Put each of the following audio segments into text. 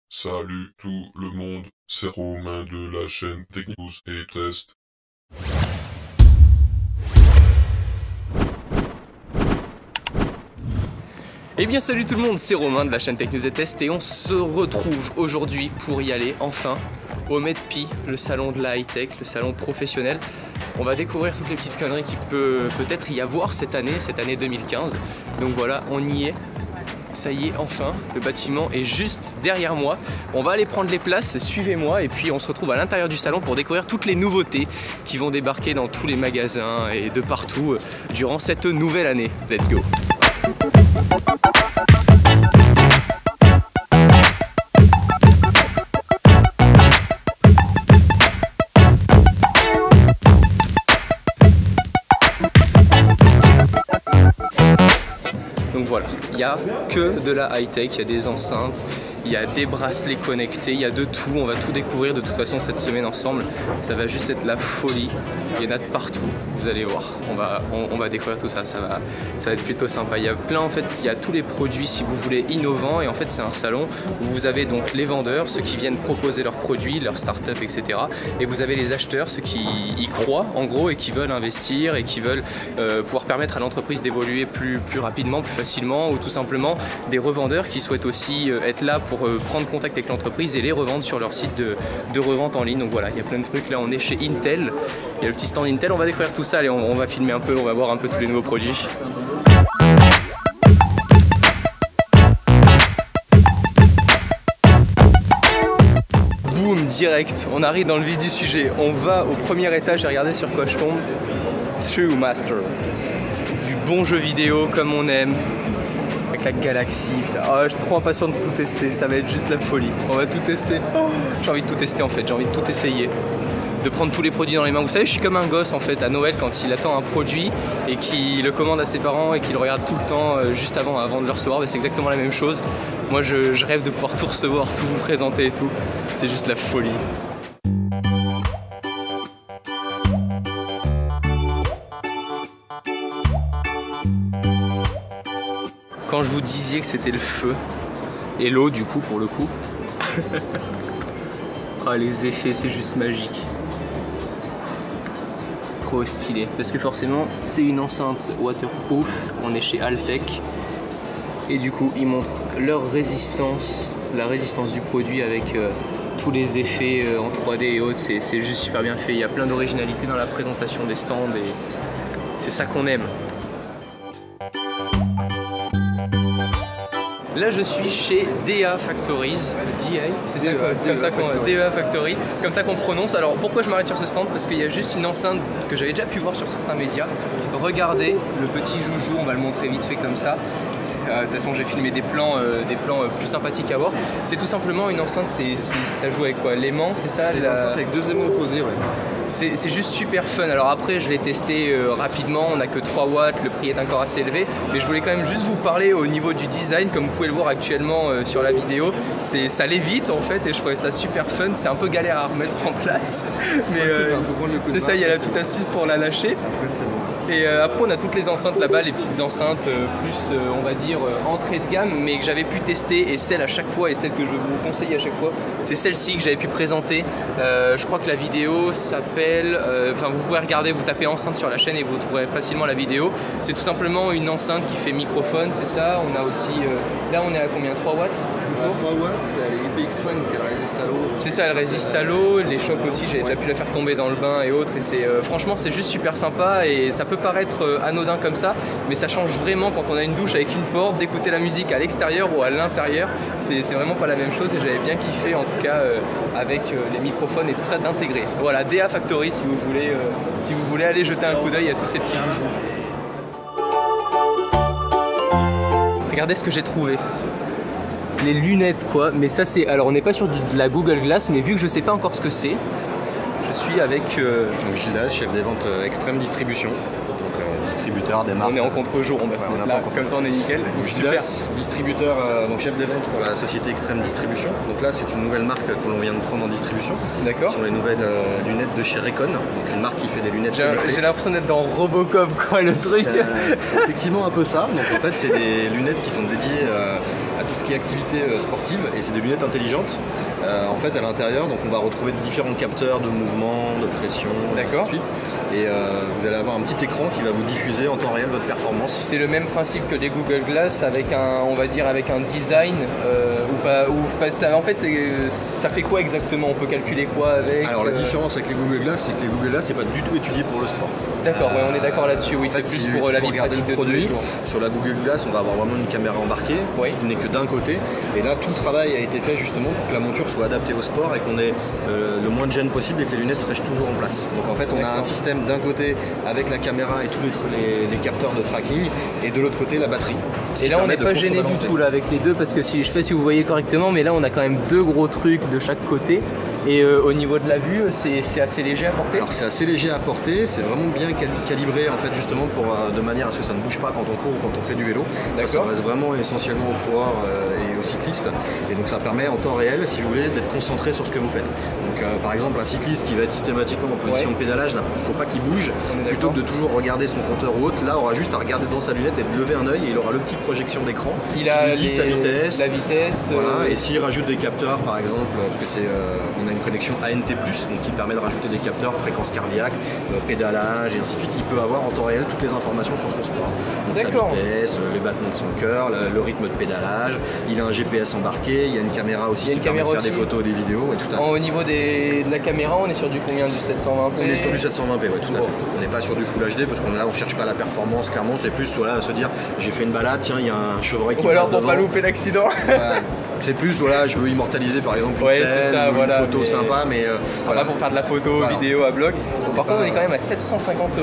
Salut tout le monde, c'est Romain de la chaîne Technicus et Test. Eh bien salut tout le monde, c'est Romain de la chaîne Tech News et Test et on se retrouve aujourd'hui pour y aller enfin au MEDPI, le salon de la high-tech, le salon professionnel. On va découvrir toutes les petites conneries qu'il peut peut-être y avoir cette année 2015. Donc voilà, on y est. Ça y est, enfin, le bâtiment est juste derrière moi. On va aller prendre les places, suivez-moi, et puis on se retrouve à l'intérieur du salon pour découvrir toutes les nouveautés qui vont débarquer dans tous les magasins et de partout durant cette nouvelle année. Let's go! Donc voilà, il n'y a que de la high-tech, il y a des enceintes, il y a des bracelets connectés, il y a de tout, on va tout découvrir de toute façon cette semaine ensemble. Ça va juste être la folie, il y en a de partout, vous allez voir, on va découvrir tout ça, ça va être plutôt sympa. Il y a plein, en fait, il y a tous les produits si vous voulez innovants, et en fait c'est un salon où vous avez donc les vendeurs, ceux qui viennent proposer leurs produits, leurs startups, etc. Et vous avez les acheteurs, ceux qui y croient en gros et qui veulent investir et qui veulent pouvoir permettre à l'entreprise d'évoluer plus rapidement, plus facilement, ou tout simplement des revendeurs qui souhaitent aussi être là pour prendre contact avec l'entreprise et les revendre sur leur site de revente en ligne. Donc voilà, il y a plein de trucs. Là on est chez Intel, il y a le petit stand Intel, on va découvrir tout ça. Allez, on va filmer un peu, on va voir un peu tous les nouveaux produits. Boum, direct, on arrive dans le vif du sujet. On va au premier étage et regardez sur quoi je tombe. Truemaster, du bon jeu vidéo comme on aime, avec la galaxie. Oh, je suis trop impatient de tout tester, ça va être juste la folie. On va tout tester. Oh, j'ai envie de tout tester en fait, j'ai envie de tout essayer. De prendre tous les produits dans les mains. Vous savez, je suis comme un gosse en fait à Noël quand il attend un produit et qu'il le commande à ses parents et qu'il le regarde tout le temps juste avant de le recevoir. C'est exactement la même chose. Moi je rêve de pouvoir tout recevoir, tout vous présenter et tout. C'est juste la folie. Quand je vous disais que c'était le feu et l'eau du coup pour le coup. Oh, les effets, c'est juste magique. Trop stylé. Parce que forcément c'est une enceinte waterproof, on est chez Altec. Et du coup ils montrent leur résistance, la résistance du produit avec tous les effets en 3D et autres. C'est juste super bien fait, il y a plein d'originalité dans la présentation des stands et c'est ça qu'on aime. Là je suis chez DA Factories, DA, c'est ça, DA Factory, comme ça qu'on prononce. Alors pourquoi je m'arrête sur ce stand? Parce qu'il y a juste une enceinte que j'avais déjà pu voir sur certains médias. Regardez le petit joujou, on va le montrer vite fait comme ça. De toute façon j'ai filmé des plans plus sympathiques à voir. C'est tout simplement une enceinte, ça joue avec quoi? L'aimant, c'est ça? C'est une enceinte avec deux aimants opposés, ouais. C'est juste super fun. Alors après je l'ai testé rapidement, on n'a que 3 watts, le prix est encore assez élevé, mais je voulais quand même juste vous parler au niveau du design. Comme vous pouvez le voir actuellement sur la vidéo, ça lévite en fait et je trouvais ça super fun. C'est un peu galère à remettre en place, mais c'est ça, il y a la petite astuce pour la lâcher. Ouais, c'est bon. Et après on a toutes les enceintes là-bas, les petites enceintes plus on va dire entrée de gamme, mais que j'avais pu tester, et celle à chaque fois et celle que je vais vous conseiller à chaque fois, c'est celle-ci que j'avais pu présenter. Je crois que la vidéo s'appelle, enfin vous pouvez regarder, vous tapez enceinte sur la chaîne et vous trouverez facilement la vidéo. C'est tout simplement une enceinte qui fait microphone, c'est ça. On a aussi, là on est à combien? 3 watts? 3 watts, c'est IPX5, elle résiste à l'eau. C'est ça, elle résiste à l'eau, les chocs aussi, j'avais déjà pu la faire tomber dans le bain et autres, et c'est franchement c'est juste super sympa. Et ça peut paraître anodin comme ça, mais ça change vraiment quand on a une douche avec une porte, d'écouter la musique à l'extérieur ou à l'intérieur. C'est vraiment pas la même chose, et j'avais bien kiffé en tout cas avec les microphones et tout ça d'intégrer. Voilà, DA Factory si vous voulez aller jeter un coup d'œil à tous ces petits joujoux. Regardez ce que j'ai trouvé. Les lunettes quoi, mais ça c'est, alors on n'est pas sur de la Google Glass, mais vu que je sais pas encore ce que c'est, je suis avec Donc Gilles Daz, chef des ventes Extrême Distribution, donc distributeur des marques. On est en contre-jour, on va se mettre là, comme ça on est nickel. Gilles Daz, distributeur, donc chef des ventes pour la société Extrême Distribution. Donc là c'est une nouvelle marque que l'on vient de prendre en distribution. D'accord. Ce sont les nouvelles lunettes de chez Recon, donc une marque qui fait des lunettes. J'ai l'impression d'être dans Robocop quoi, le truc. C'est effectivement un peu ça. Donc en fait c'est des lunettes qui sont dédiées à tout ce qui est activité sportive et c'est des lunettes intelligentes. En fait, à l'intérieur, donc on va retrouver différents capteurs de mouvement, de pression, d'accord. Et vous allez avoir un petit écran qui va vous diffuser en temps réel votre performance. C'est le même principe que les Google Glass avec un, on va dire avec un design ou pas ça, en fait ça fait quoi exactement? On peut calculer quoi avec? Alors la différence avec les Google Glass, c'est que les Google Glass c'est pas du tout étudié pour le sport. D'accord, ouais, on est d'accord là-dessus, oui, c'est plus pour la vie pratique de produit. Sur la Google Glass, on va avoir vraiment une caméra embarquée, qui n'est que d'un côté. Et là, tout le travail a été fait justement pour que la monture soit adaptée au sport et qu'on ait le moins de gêne possible et que les lunettes restent toujours en place. Donc en fait, on a un système d'un côté avec la caméra et tous les capteurs de tracking et de l'autre côté la batterie. Et là, on n'est pas gêné du tout là avec les deux parce que si, je sais pas si vous voyez correctement, mais là, on a quand même deux gros trucs de chaque côté. Et au niveau de la vue, c'est assez léger à porter? Alors c'est assez léger à porter, c'est vraiment bien calibré en fait justement pour, de manière à ce que ça ne bouge pas quand on court ou quand on fait du vélo. Ça reste vraiment essentiellement aux coureurs et aux cyclistes. Et donc ça permet en temps réel, si vous voulez, d'être concentré sur ce que vous faites. Donc par exemple un cycliste qui va être systématiquement en position de pédalage, il ne faut pas qu'il bouge, plutôt que de toujours regarder son compteur ou autre, là aura juste à regarder dans sa lunette et de lever un œil et il aura le petit projection d'écran qui lui dit sa vitesse. La vitesse. Voilà, et s'il rajoute des capteurs par exemple, parce que on a une connexion ANT+, donc qui permet de rajouter des capteurs, fréquence cardiaque, pédalage et ainsi de suite, il peut avoir en temps réel toutes les informations sur son sport. Donc sa vitesse, les battements de son cœur, le rythme de pédalage, il a un GPS embarqué, il y a une caméra aussi qui permet de faire des photos, des vidéos et tout à fait. Au niveau de la caméra, on est sur du combien? Du 720p? On est sur du 720p, ouais, tout à fait. On n'est pas sur du Full HD parce qu'on ne cherche pas la performance, clairement, c'est plus voilà, se dire j'ai fait une balade, tiens, il y a un chevreuil qui passe devant. Ou alors pour pas louper l'accident. C'est plus, voilà, je veux immortaliser par exemple une scène, une photo sympa, mais voilà. Pour faire de la photo, vidéo à blog. Par contre, on est quand même à 750 €.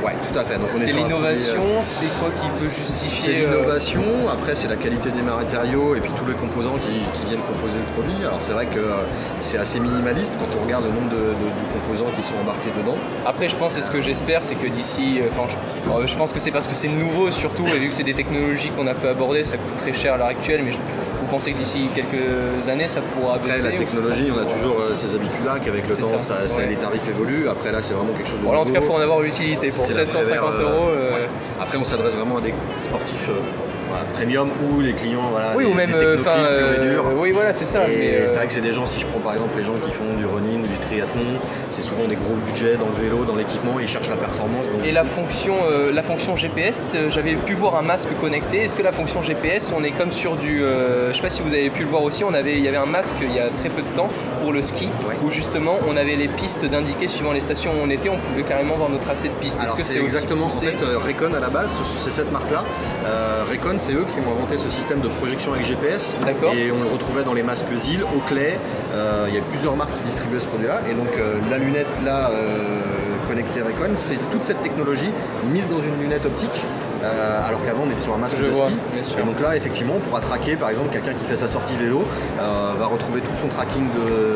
Ouais, tout à fait. C'est l'innovation, c'est quoi qui peut justifier? C'est l'innovation, après c'est la qualité des matériaux et puis tous les composants qui viennent composer le produit. Alors c'est vrai que c'est assez minimaliste quand on regarde le nombre de composants qui sont embarqués dedans. Après je pense, et ce que j'espère, c'est que d'ici, je pense que c'est parce que c'est nouveau surtout, et vu que c'est des technologies qu'on a peu abordées, ça coûte très cher à l'heure actuelle, mais vous pensez que d'ici quelques années ça pourra baisser? Après la technologie, on a toujours ces habitudes-là, qu'avec le temps les tarifs évoluent. Après là c'est vraiment quelque chose de nouveau. En tout cas il faut en avoir l'utilité pour 750 €. Après on s'adresse vraiment à des sportifs premium ou les clients ou même oui voilà c'est ça. C'est vrai que c'est des gens, si je prends par exemple les gens qui font du running, du triathlon, c'est souvent des gros budgets dans le vélo, dans l'équipement, ils cherchent la performance. Donc... Et la fonction GPS, j'avais pu voir un masque connecté. Est-ce que la fonction GPS, on est comme sur du, je sais pas si vous avez pu le voir aussi, il y avait un masque il y a très peu de temps pour le ski, où justement on avait les pistes d'indiquer suivant les stations où on était, on pouvait carrément voir notre tracé de piste. Alors c'est exactement en fait Recon à la base, c'est cette marque là. Recon, c'est eux qui ont inventé ce système de projection avec GPS. Et on le retrouvait dans les masques ZIL, Oakley. Il y a plusieurs marques qui distribuaient ce produit là. Et donc la lunette là connectée Recon, c'est toute cette technologie mise dans une lunette optique. Alors qu'avant on était sur un masque de ski. Et donc là effectivement on pourra traquer par exemple quelqu'un qui fait sa sortie vélo, va retrouver tout son tracking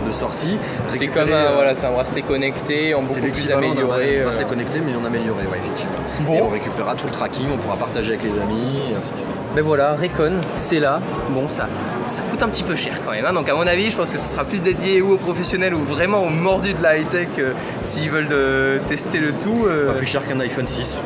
de sortie. C'est comme c'est un bracelet connecté en beaucoup plus amélioré. Un bracelet connecté mais en amélioré, effectivement. Bon. Et on récupérera tout le tracking, on pourra partager avec les amis et ainsi de suite. Ben voilà, Recon, c'est là. Bon, ça coûte un petit peu cher quand même. Hein. Donc à mon avis, je pense que ce sera plus dédié ou aux professionnels ou vraiment aux mordus de la high-tech s'ils veulent tester le tout. Pas plus cher qu'un iPhone 6.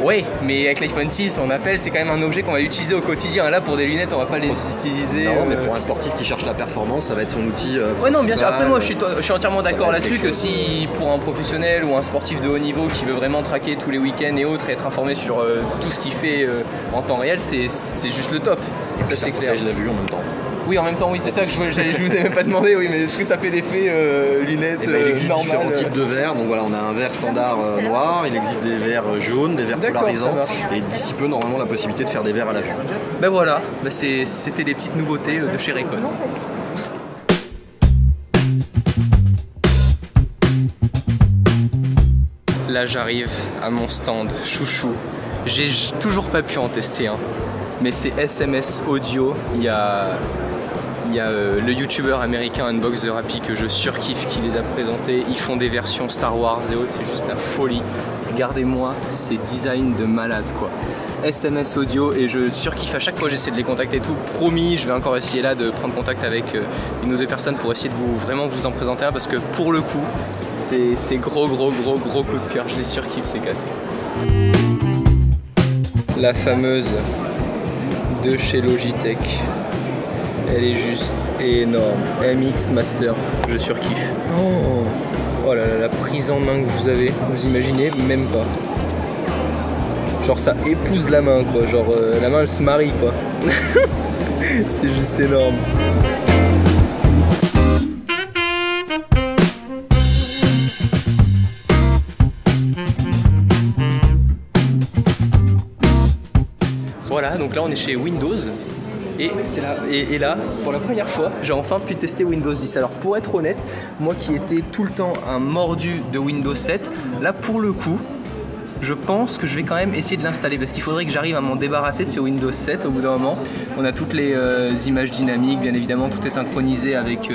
Oui, mais avec l'iPhone 6, on appelle, c'est quand même un objet qu'on va utiliser au quotidien. Là, pour des lunettes, on va pas les utiliser. Non, mais pour un sportif qui cherche la performance, ça va être son outil. Ouais, non, bien sûr. Après, moi, je suis entièrement d'accord là-dessus que si pour un professionnel ou un sportif de haut niveau qui veut vraiment traquer tous les week-ends et autres et être informé sur tout ce qu'il fait en temps réel, c'est juste le top. Et ça, c'est clair. Je l'ai vu en même temps. Oui, en même temps, oui, c'est ça que je vous ai même pas demandé, oui, mais est-ce que ça fait l'effet lunettes normales? Il existe différents types de verres, donc voilà, on a un verre standard noir, il existe des verres jaunes, des verres polarisants, et d'ici peu, normalement, la possibilité de faire des verres à la vue. Ben voilà, c'était les petites nouveautés de chez Recon. Là, j'arrive à mon stand chouchou. J'ai toujours pas pu en tester un, mais c'est SMS Audio. Il y a le youtubeur américain Unbox the Rappi que je surkiffe qui les a présentés. Ils font des versions Star Wars et autres, c'est juste la folie. Regardez-moi ces designs de malade quoi. SMS Audio et je surkiffe à chaque fois, j'essaie de les contacter et tout. Promis, je vais encore essayer là de prendre contact avec une ou deux personnes pour essayer de vraiment vous en présenter un parce que pour le coup, c'est gros coup de cœur. Je les surkiffe ces casques. La fameuse de chez Logitech. Elle est juste énorme. MX Master, je surkiffe. Oh là là, la prise en main que vous avez, vous imaginez même pas. Genre ça épouse la main quoi, genre la main elle se marie quoi. C'est juste énorme. Voilà, donc là on est chez Windows. Et, là, pour la première fois, j'ai enfin pu tester Windows 10. Alors pour être honnête, moi qui étais tout le temps un mordu de Windows 7, là pour le coup, je pense que je vais quand même essayer de l'installer parce qu'il faudrait que j'arrive à m'en débarrasser de ce Windows 7 au bout d'un moment. On a toutes les images dynamiques, bien évidemment, tout est synchronisé avec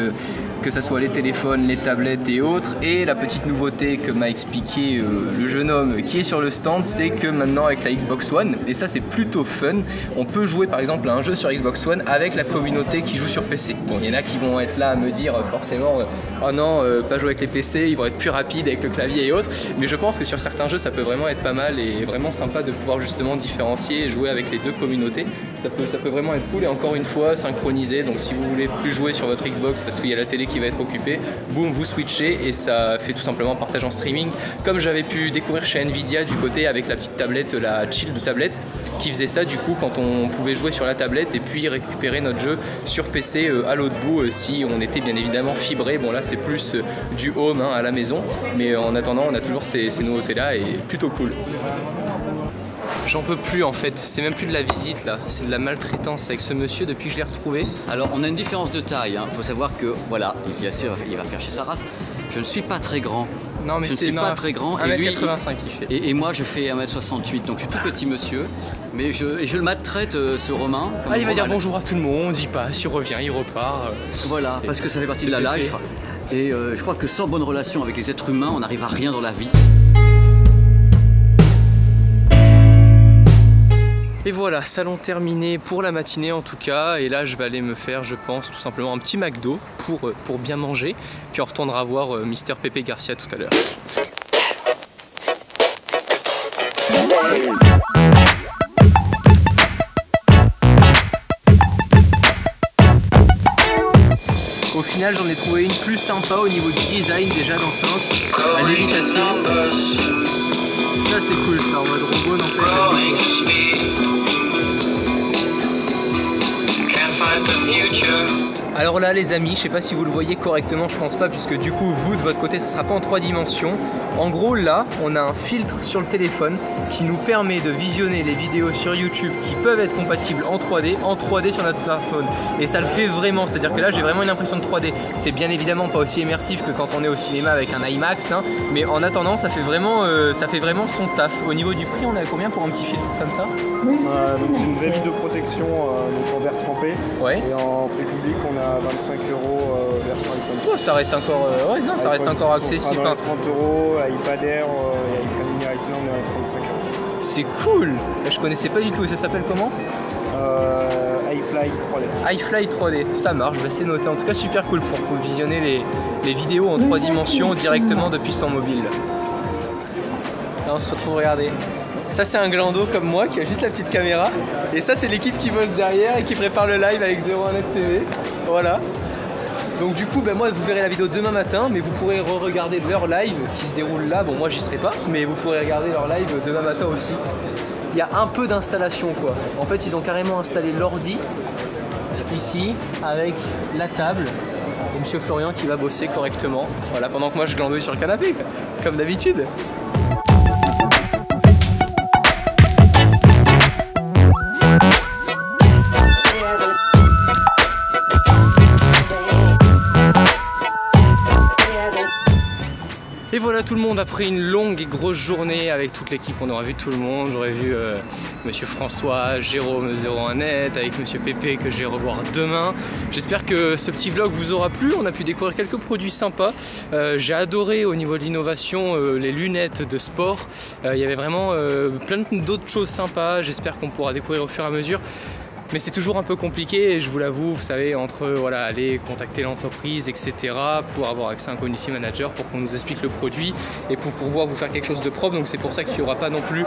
que ce soit les téléphones, les tablettes et autres. Et la petite nouveauté que m'a expliqué le jeune homme qui est sur le stand, c'est que maintenant avec la Xbox One, et ça c'est plutôt fun, on peut jouer par exemple à un jeu sur Xbox One avec la communauté qui joue sur PC. Bon, il y en a qui vont être là à me dire forcément oh non, pas jouer avec les PC, ils vont être plus rapides avec le clavier et autres, mais je pense que sur certains jeux ça peut vraiment être pas mal et vraiment sympa de pouvoir justement différencier et jouer avec les deux communautés. Ça peut vraiment être cool et encore une fois synchronisé, donc si vous voulez plus jouer sur votre Xbox parce qu'il y a la télé qui va être occupée, boum, vous switchez et ça fait tout simplement partage en streaming, comme j'avais pu découvrir chez Nvidia du côté avec la petite tablette, la Chill de tablette, qui faisait ça du coup quand on pouvait jouer sur la tablette et puis récupérer notre jeu sur PC à l'autre bout si on était bien évidemment fibré. Bon là c'est plus du home à la maison, mais en attendant on a toujours ces nouveautés là et plutôt cool. J'en peux plus en fait, c'est même plus de la visite là, c'est de la maltraitance avec ce monsieur depuis que je l'ai retrouvé. Alors on a une différence de taille, il faut savoir que voilà, bien sûr il va faire chez sa race, je ne suis pas très grand. Non mais je ne suis pas très grand 1m85 et lui, il fait. Et moi je fais 1m68, donc je suis tout petit monsieur, mais je le maltraite ce Romain. Ah il va dire bonjour à tout le monde, il passe, il revient, il repart. Voilà, parce que ça fait partie de la life. Et je crois que sans bonne relation avec les êtres humains, on n'arrive à rien dans la vie. Et voilà, salon terminé pour la matinée en tout cas, et là je vais aller me faire, je pense, tout simplement un petit McDo pour bien manger, puis on retournera voir Mr Pepe Garcia tout à l'heure. Au final j'en ai trouvé une plus sympa au niveau du design déjà d'enceinte, la lévitation. Ça c'est cool, ça en mode robot en fait. Alors là les amis, je sais pas si vous le voyez correctement, je pense pas, puisque du coup vous de votre côté ça sera pas en 3 dimensions. En gros là on a un filtre sur le téléphone qui nous permet de visionner les vidéos sur YouTube qui peuvent être compatibles en 3D sur notre smartphone, et ça le fait vraiment, c'est à dire que là j'ai vraiment une impression de 3D. C'est bien évidemment pas aussi immersif que quand on est au cinéma avec un IMAX mais en attendant ça fait vraiment son taf. Au niveau du prix on est à combien pour un petit filtre comme ça? Donc c'est une vraie vitre de protection donc en verre trempé, ouais. Et en prix public on a 25 € version iPhone 6. Oh, ça reste encore, ouais, non, ça reste encore accessible. On sera dans les 30 €, iPad Air et iPad mini Retina on est à 35 €. C'est cool. Je connaissais pas du tout, et ça s'appelle comment? iFly 3D. iFly 3D, ça marche, bah, c'est noté. En tout cas super cool pour visionner les vidéos en 3 dimensions directement depuis son mobile. Là on se retrouve, regardez. Ça c'est un glando comme moi qui a juste la petite caméra. Et ça c'est l'équipe qui bosse derrière et qui prépare le live avec 01net TV. Voilà. Donc du coup ben moi vous verrez la vidéo demain matin, mais vous pourrez re-regarder leur live qui se déroule là. Bon moi j'y serai pas, mais vous pourrez regarder leur live demain matin aussi. Il y a un peu d'installation quoi. En fait ils ont carrément installé l'ordi ici avec la table. Et Monsieur Florian qui va bosser correctement. Voilà, pendant que moi je glandouille sur le canapé, comme d'habitude. Et voilà tout le monde, après une longue et grosse journée avec toute l'équipe, on aura vu tout le monde. J'aurais vu Monsieur François, Jérôme 01net, avec Monsieur Pépé que je vais revoir demain. J'espère que ce petit vlog vous aura plu, on a pu découvrir quelques produits sympas. J'ai adoré au niveau de l'innovation les lunettes de sport. Il y avait vraiment plein d'autres choses sympas, j'espère qu'on pourra découvrir au fur et à mesure. mais c'est toujours un peu compliqué et je vous l'avoue, vous savez, entre voilà, aller contacter l'entreprise, etc., pour avoir accès à un community manager, pour qu'on nous explique le produit et pour pouvoir vous faire quelque chose de propre. Donc c'est pour ça qu'il n'y aura pas non plus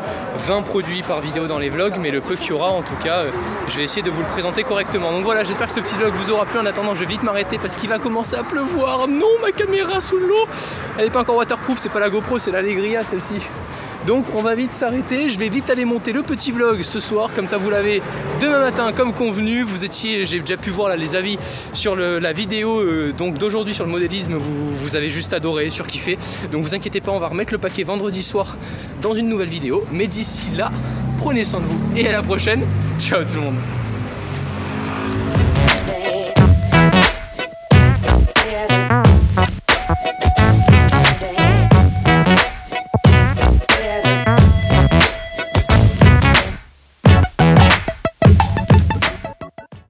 20 produits par vidéo dans les vlogs, mais le peu qu'il y aura, en tout cas, je vais essayer de vous le présenter correctement. Donc voilà, j'espère que ce petit vlog vous aura plu. En attendant, je vais vite m'arrêter parce qu'il va commencer à pleuvoir. Non, ma caméra sous l'eau, elle n'est pas encore waterproof, c'est pas la GoPro, c'est l'Allegria celle-ci. Donc on va vite s'arrêter, je vais vite aller monter le petit vlog ce soir, comme ça vous l'avez demain matin comme convenu. J'ai déjà pu voir là, les avis sur la vidéo donc d'aujourd'hui sur le modélisme, vous avez juste adoré, surkiffé. Donc vous inquiétez pas, on va remettre le paquet vendredi soir dans une nouvelle vidéo. Mais d'ici là, prenez soin de vous et à la prochaine. Ciao tout le monde.